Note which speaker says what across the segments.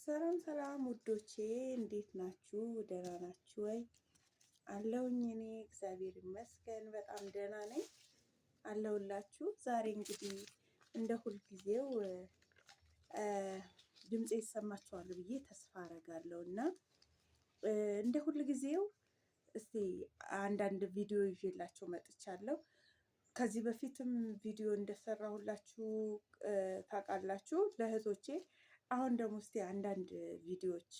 Speaker 1: ሰላም ሰላም ውዶቼ እንዴት ናችሁ? ደህና ናችሁ ወይ? አለሁኝ እኔ እግዚአብሔር ይመስገን በጣም ደህና ነኝ አለሁላችሁ። ዛሬ እንግዲህ እንደ ሁልጊዜው ድምፄ ይሰማችኋል ብዬ ተስፋ አደርጋለሁ እና እንደ ሁልጊዜው እስቲ አንዳንድ ቪዲዮ ይዤላችሁ መጥቻለሁ። ከዚህ በፊትም ቪዲዮ እንደሰራሁላችሁ ታውቃላችሁ ለእህቶቼ። አሁን ደግሞ እስቲ አንዳንድ ቪዲዮዎች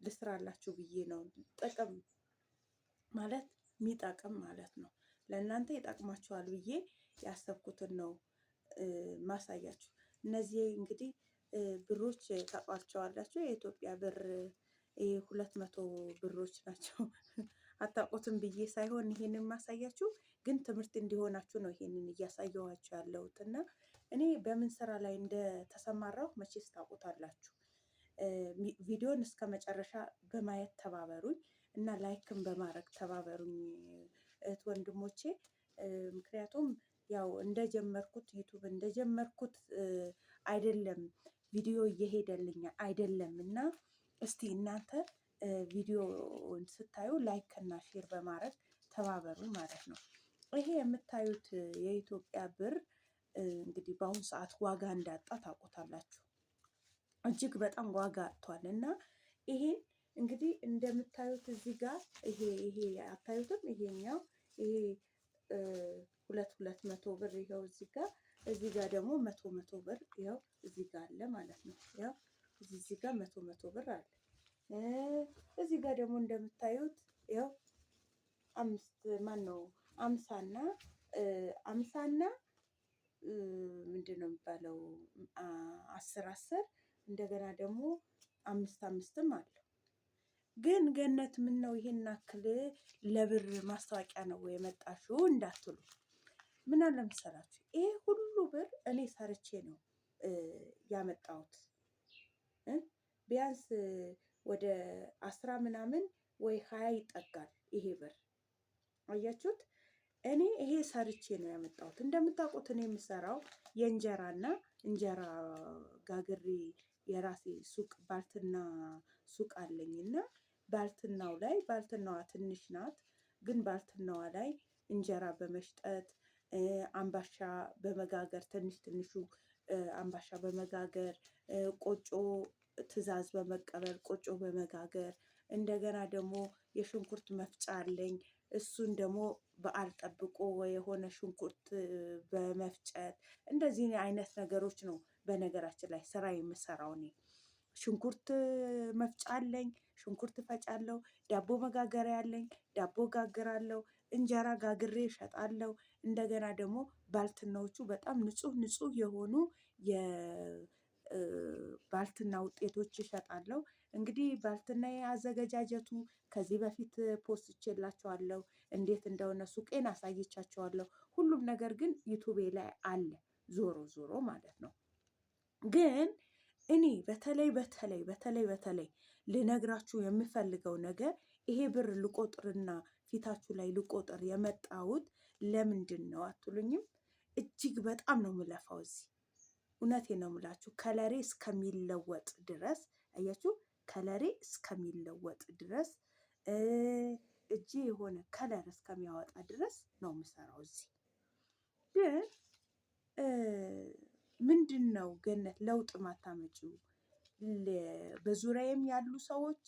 Speaker 1: ልስራላችሁ ብዬ ነው። ጥቅም ማለት የሚጠቅም ማለት ነው። ለእናንተ ይጠቅማችኋል ብዬ ያሰብኩትን ነው ማሳያችሁ። እነዚህ እንግዲህ ብሮች ታውቋቸዋላችሁ። የኢትዮጵያ ብር 200 ብሮች ናቸው። አታውቁትም ብዬ ሳይሆን ይሄንን ማሳያችሁ ግን ትምህርት እንዲሆናችሁ ነው ይሄንን እያሳየኋችሁ ያለሁት እና እኔ በምን ስራ ላይ እንደተሰማራሁ መቼስ ታውቁታላችሁ። ቪዲዮን እስከ መጨረሻ በማየት ተባበሩኝ እና ላይክን በማድረግ ተባበሩኝ እህት ወንድሞቼ። ምክንያቱም ያው እንደጀመርኩት ዩቱብ እንደጀመርኩት አይደለም ቪዲዮ እየሄደልኝ አይደለም እና እስቲ እናንተ ቪዲዮውን ስታዩ ላይክ እና ሼር በማድረግ ተባበሩ ማለት ነው። ይሄ የምታዩት የኢትዮጵያ ብር እንግዲህ በአሁኑ ሰዓት ዋጋ እንዳጣ ታውቁታላችሁ። እጅግ በጣም ዋጋ አጥቷል እና ይሄን እንግዲህ እንደምታዩት እዚህ ጋር ይሄ አታዩትም? ይሄኛው ይሄ 200 ብር ይኸው እዚህ ጋር ደግሞ 100 ብር ይኸው እዚህ ጋር አለ ማለት ነው። ያው እዚህ ጋር 100 ብር አለ። እዚህ ጋር ደግሞ እንደምታዩት ያው 50 እና ምንድነው የሚባለው 10 እንደገና ደግሞ 5 አለው። ግን ገነት ምን ነው ይሄን አክል ለብር ማስታወቂያ ነው የመጣሽው እንዳትሉ። ምን አለ መሰላችሁ ይሄ ሁሉ ብር እኔ ሰርቼ ነው ያመጣሁት። ቢያንስ ወደ 10 ምናምን ወይ 20 ይጠጋል ይሄ ብር። አያችሁት? እኔ ይሄ ሰርቼ ነው ያመጣሁት። እንደምታውቁት እኔ የምሰራው የእንጀራና እንጀራ ጋግሬ የራሴ ሱቅ ባልትና ሱቅ አለኝና ባልትናዋ ትንሽ ናት። ግን ባልትናዋ ላይ እንጀራ በመሽጠት አምባሻ በመጋገር ትንሹ አምባሻ በመጋገር ቆጮ ትዕዛዝ በመቀበል ቆጮ በመጋገር እንደገና ደግሞ የሽንኩርት መፍጫ አለኝ። እሱን ደግሞ በዓል ጠብቆ የሆነ ሽንኩርት በመፍጨት እንደዚህ አይነት ነገሮች ነው። በነገራችን ላይ ስራ የምሰራው እኔ ሽንኩርት መፍጫ አለኝ፣ ሽንኩርት ፈጫለሁ። ዳቦ መጋገሪያ አለኝ፣ ዳቦ ጋግራለሁ። እንጀራ ጋግሬ እሸጣለሁ። እንደገና ደግሞ ባልትናዎቹ በጣም ንጹህ የሆኑ የባልትና ውጤቶች እሸጣለሁ። እንግዲህ ባልትና አዘገጃጀቱ ከዚህ በፊት ፖስትቼላችኋለሁ። እንዴት እንደሆነ ሱቄን አሳይቻችኋለሁ። ሁሉም ነገር ግን ዩቱቤ ላይ አለ ዞሮ ማለት ነው። ግን እኔ በተለይ ልነግራችሁ የምፈልገው ነገር ይሄ ብር ልቆጥርና ፊታችሁ ላይ ልቆጥር የመጣሁት ለምንድን ነው አትሉኝም? እጅግ በጣም ነው የምለፋው እዚህ። እውነቴን ነው የምላችሁ ከለሬ እስከሚለወጥ ድረስ አያችሁ፣ ከለሬ እስከሚለወጥ ድረስ እጄ የሆነ ከለር እስከሚያወጣ ድረስ ነው የምሰራው እዚህ። ግን ምንድን ነው ገነት ለውጥ ማታመጪው? በዙሪያዬም ያሉ ሰዎች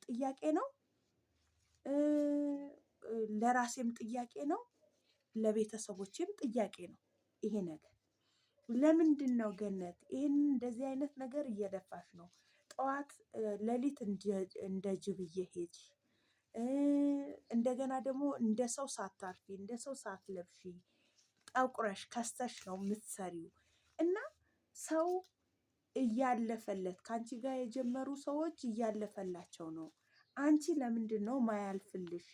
Speaker 1: ጥያቄ ነው፣ ለራሴም ጥያቄ ነው፣ ለቤተሰቦቼም ጥያቄ ነው። ይሄ ነገር ለምንድን ነው ገነት ይሄን እንደዚህ አይነት ነገር እየለፋሽ ነው? ጠዋት ሌሊት እንደ ጅብ እየሄድሽ እንደገና ደግሞ እንደ ሰው ሳታርፊ እንደ ሰው ሳትለብሺ ጠቁረሽ ከስተሽ ነው የምትሰሪው እና ሰው እያለፈለት ከአንቺ ጋር የጀመሩ ሰዎች እያለፈላቸው ነው። አንቺ ለምንድን ነው ማያልፍልሽ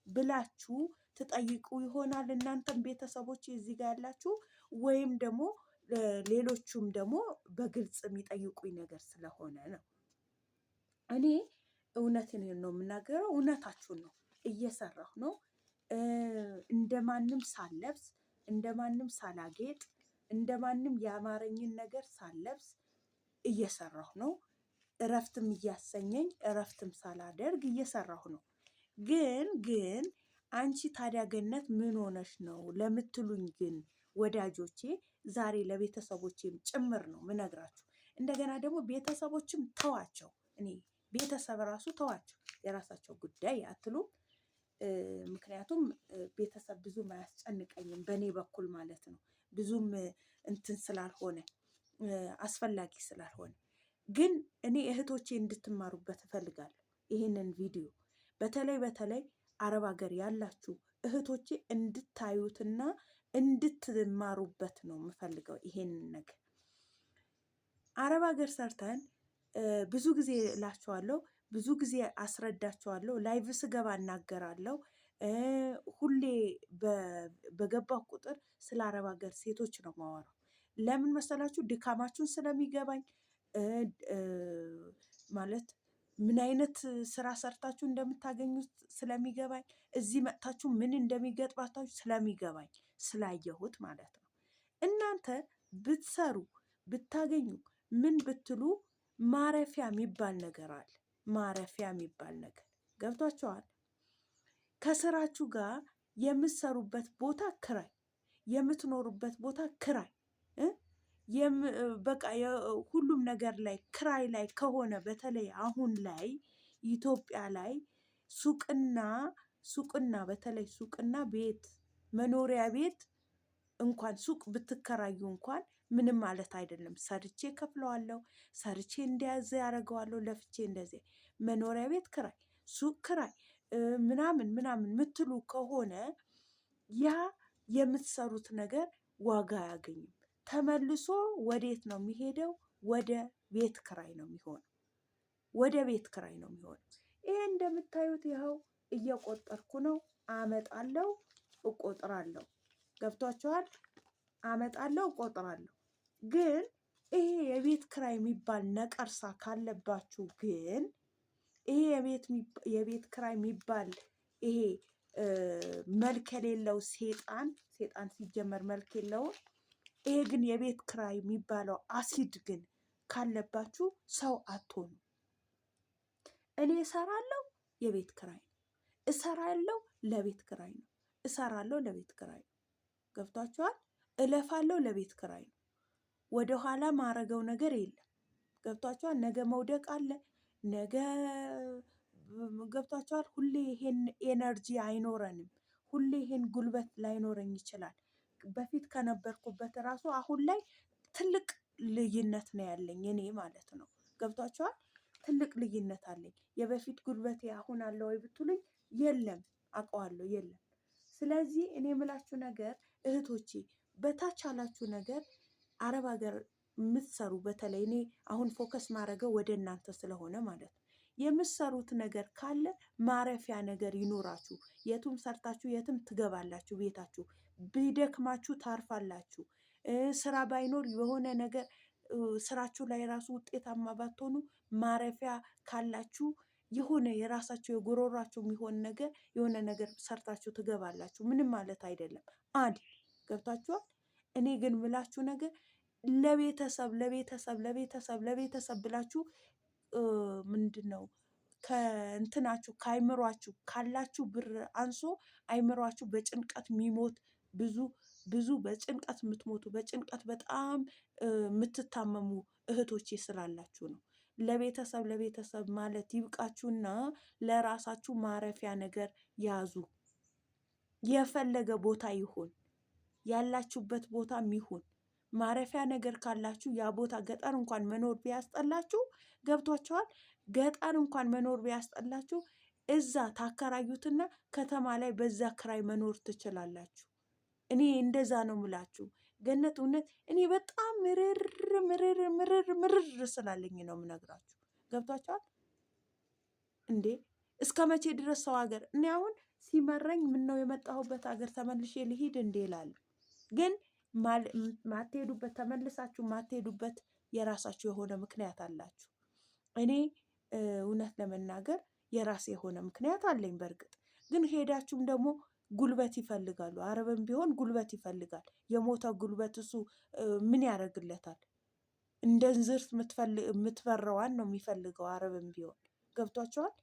Speaker 1: ብላችሁ ትጠይቁ ይሆናል። እናንተም ቤተሰቦች እዚህ ጋር ያላችሁ ወይም ደግሞ ሌሎቹም ደግሞ በግልጽ የሚጠይቁኝ ነገር ስለሆነ ነው። እኔ እውነትን ነው የምናገረው፣ እውነታችሁን ነው። እየሰራሁ ነው እንደማንም ሳለብስ፣ እንደማንም ሳላጌጥ፣ እንደማንም ያማረኝን ነገር ሳለብስ እየሰራሁ ነው። እረፍትም እያሰኘኝ እረፍትም ሳላደርግ እየሰራሁ ነው። ግን አንቺ ታዲያ ገነት ምን ሆነሽ ነው ለምትሉኝ ግን ወዳጆቼ ዛሬ ለቤተሰቦቼም ጭምር ነው ምነግራችሁ። እንደገና ደግሞ ቤተሰቦችም ተዋቸው፣ እኔ ቤተሰብ ራሱ ተዋቸው፣ የራሳቸው ጉዳይ አትሉም። ምክንያቱም ቤተሰብ ብዙም አያስጨንቀኝም በእኔ በኩል ማለት ነው። ብዙም እንትን ስላልሆነ አስፈላጊ ስላልሆነ፣ ግን እኔ እህቶቼ እንድትማሩበት እፈልጋለሁ ይህንን ቪዲዮ። በተለይ አረብ ሀገር ያላችሁ እህቶቼ እንድታዩትና እንድትማሩበት ነው የምፈልገው ይሄንን ነገር። አረብ ሀገር ሰርተን ብዙ ጊዜ እላቸዋለሁ፣ ብዙ ጊዜ አስረዳቸዋለሁ፣ ላይቭ ስገባ እናገራለሁ። ሁሌ በገባሁ ቁጥር ስለ አረብ ሀገር ሴቶች ነው የማወራው። ለምን መሰላችሁ? ድካማችሁን ስለሚገባኝ ማለት ምን አይነት ስራ ሰርታችሁ እንደምታገኙት ስለሚገባኝ፣ እዚህ መጥታችሁ ምን እንደሚገጥባታችሁ ስለሚገባኝ ስላየሁት ማለት ነው። እናንተ ብትሰሩ ብታገኙ ምን ብትሉ ማረፊያ የሚባል ነገር አለ። ማረፊያ የሚባል ነገር ገብቷቸዋል። ከስራችሁ ጋር የምትሰሩበት ቦታ ክራይ፣ የምትኖሩበት ቦታ ክራይ፣ በቃ ሁሉም ነገር ላይ ክራይ ላይ ከሆነ፣ በተለይ አሁን ላይ ኢትዮጵያ ላይ ሱቅና በተለይ ሱቅና ቤት፣ መኖሪያ ቤት እንኳን ሱቅ ብትከራዩ እንኳን ምንም ማለት አይደለም። ሰርቼ ከፍለዋለሁ፣ ሰርቼ እንደያዘ ያደርገዋለሁ፣ ለፍቼ እንደዚህ። መኖሪያ ቤት ክራይ፣ ሱቅ ክራይ ምናምን ምትሉ ከሆነ ያ የምትሰሩት ነገር ዋጋ አያገኝም። ተመልሶ ወዴት ነው የሚሄደው? ወደ ቤት ክራይ ነው የሚሆነው። ወደ ቤት ክራይ ነው የሚሆነው። ይሄ እንደምታዩት ይኸው እየቆጠርኩ ነው። አመጣለሁ፣ እቆጥራለሁ። ገብቷችኋል? አመጣለሁ፣ እቆጥራለሁ። ግን ይሄ የቤት ክራይ የሚባል ነቀርሳ ካለባችሁ ግን ይሄ የቤት ክራይ የሚባል ይሄ መልክ የሌለው ሴጣን ሲጀመር መልክ የለውም። ይሄ ግን የቤት ክራይ የሚባለው አሲድ ግን ካለባችሁ ሰው አትሆኑ። እኔ እሰራለሁ፣ የቤት ክራይ ነው። እሰራለሁ፣ ለቤት ክራይ ነው። እሰራለሁ፣ ለቤት ክራይ ነው። ገብቷችኋል? እለፋለሁ፣ ለቤት ክራይ ነው። ወደኋላ ማረገው ነገር የለም። ገብቷችኋል? ነገ መውደቅ አለ። ነገ ገብቷችኋል? ሁሌ ይሄን ኤነርጂ አይኖረንም። ሁሌ ይሄን ጉልበት ላይኖረኝ ይችላል። በፊት ከነበርኩበት ራሱ አሁን ላይ ትልቅ ልዩነት ነው ያለኝ እኔ ማለት ነው። ገብቷችኋል? ትልቅ ልዩነት አለኝ። የበፊት ጉልበቴ አሁን አለ ወይ ብትሉኝ የለም፣ አውቀዋለሁ፣ የለም። ስለዚህ እኔ የምላችሁ ነገር እህቶቼ፣ በታቻላችሁ ነገር አረብ ሀገር የምትሰሩ፣ በተለይ እኔ አሁን ፎከስ ማድረገው ወደ እናንተ ስለሆነ ማለት ነው። የምትሰሩት ነገር ካለ ማረፊያ ነገር ይኖራችሁ። የቱም ሰርታችሁ የትም ትገባላችሁ ቤታችሁ። ቢደክማችሁ ታርፋላችሁ። ስራ ባይኖር የሆነ ነገር ስራችሁ ላይ ራሱ ውጤታማ ባትሆኑ ማረፊያ ካላችሁ የሆነ የራሳችሁ የጉሮሯችሁ የሚሆን ነገር የሆነ ነገር ሰርታችሁ ትገባላችሁ። ምንም ማለት አይደለም። ገብታችኋል? እኔ ግን ምላችሁ ነገር ለቤተሰብ ብላችሁ ምንድን ነው ከእንትናችሁ ከአይምሯችሁ ካላችሁ ብር አንሶ አይምሯችሁ በጭንቀት የሚሞት ብዙ በጭንቀት የምትሞቱ በጭንቀት በጣም የምትታመሙ እህቶቼ ስላላችሁ ነው። ለቤተሰብ ማለት ይብቃችሁና ለራሳችሁ ማረፊያ ነገር ያዙ። የፈለገ ቦታ ይሁን፣ ያላችሁበት ቦታም ይሁን ማረፊያ ነገር ካላችሁ ያ ቦታ ገጠር እንኳን መኖር ቢያስጠላችሁ፣ ገብቷችኋል? ገጠር እንኳን መኖር ቢያስጠላችሁ እዛ ታከራዩትና ከተማ ላይ በዛ ክራይ መኖር ትችላላችሁ። እኔ እንደዛ ነው ምላችሁ። ገነት እውነት እኔ በጣም ምርር ስላለኝ ነው የምነግራችሁ። ገብቷችኋል እንዴ? እስከ መቼ ድረስ ሰው ሀገር? እኔ አሁን ሲመረኝ ምነው የመጣሁበት ሀገር ተመልሼ ልሂድ እንዴ እላለሁ። ግን ማትሄዱበት ተመልሳችሁ ማትሄዱበት የራሳችሁ የሆነ ምክንያት አላችሁ። እኔ እውነት ለመናገር የራሴ የሆነ ምክንያት አለኝ። በእርግጥ ግን ሄዳችሁም ደግሞ ጉልበት ይፈልጋሉ። አረብም ቢሆን ጉልበት ይፈልጋል። የሞተ ጉልበት እሱ ምን ያደርግለታል? እንደ እንዝርት የምትበረዋን ነው የሚፈልገው አረብም ቢሆን ገብቷቸዋል።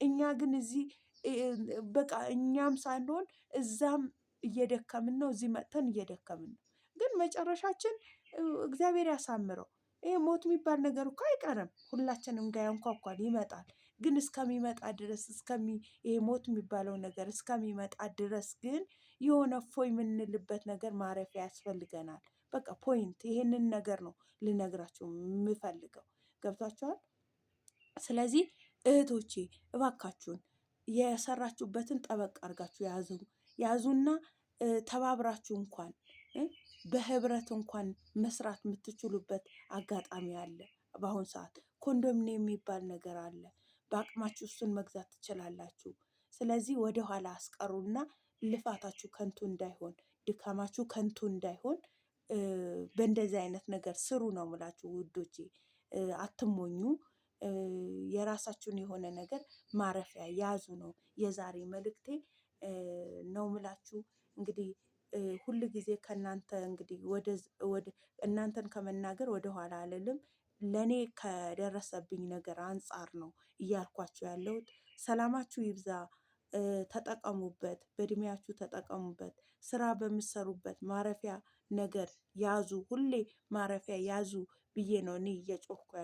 Speaker 1: እኛ ግን እዚህ በቃ እኛም ሳንሆን እዛም እየደከምን ነው፣ እዚህ መጥተን እየደከምን ነው። ግን መጨረሻችን እግዚአብሔር ያሳምረው። ይሄ ሞት የሚባል ነገር እኮ አይቀርም፣ ሁላችንም ጋር ያንኳኳል፣ ይመጣል። ግን እስከሚመጣ ድረስ ይሄ ሞት የሚባለው ነገር እስከሚመጣ ድረስ ግን የሆነ እፎይ የምንልበት ነገር ማረፊያ ያስፈልገናል። በቃ ፖይንት ይሄንን ነገር ነው ልነግራችሁ የምፈልገው። ገብቷችኋል? ስለዚህ እህቶቼ እባካችሁን የሰራችሁበትን ጠበቅ አድርጋችሁ ያዙና ተባብራችሁ እንኳን በህብረት እንኳን መስራት የምትችሉበት አጋጣሚ አለ። በአሁን ሰዓት ኮንዶሚኒየም የሚባል ነገር አለ። በአቅማችሁ እሱን መግዛት ትችላላችሁ። ስለዚህ ወደኋላ አስቀሩና ልፋታችሁ ከንቱ እንዳይሆን፣ ድካማችሁ ከንቱ እንዳይሆን በእንደዚህ አይነት ነገር ስሩ ነው የምላችሁ ውዶቼ። አትሞኙ። የራሳችሁን የሆነ ነገር ማረፊያ ያዙ ነው የዛሬ መልእክቴ ነው ምላችሁ። እንግዲህ ሁል ጊዜ ከእናንተ እንግዲህ ወደ እናንተን ከመናገር ወደኋላ አልልም። ለእኔ ከደረሰብኝ ነገር አንጻር ነው እያልኳችሁ ያለሁት። ሰላማችሁ ይብዛ። ተጠቀሙበት፣ በእድሜያችሁ ተጠቀሙበት። ስራ በምትሰሩበት ማረፊያ ነገር ያዙ፣ ሁሌ ማረፊያ ያዙ ብዬ ነው እኔ እየጮህኩ ያለሁት።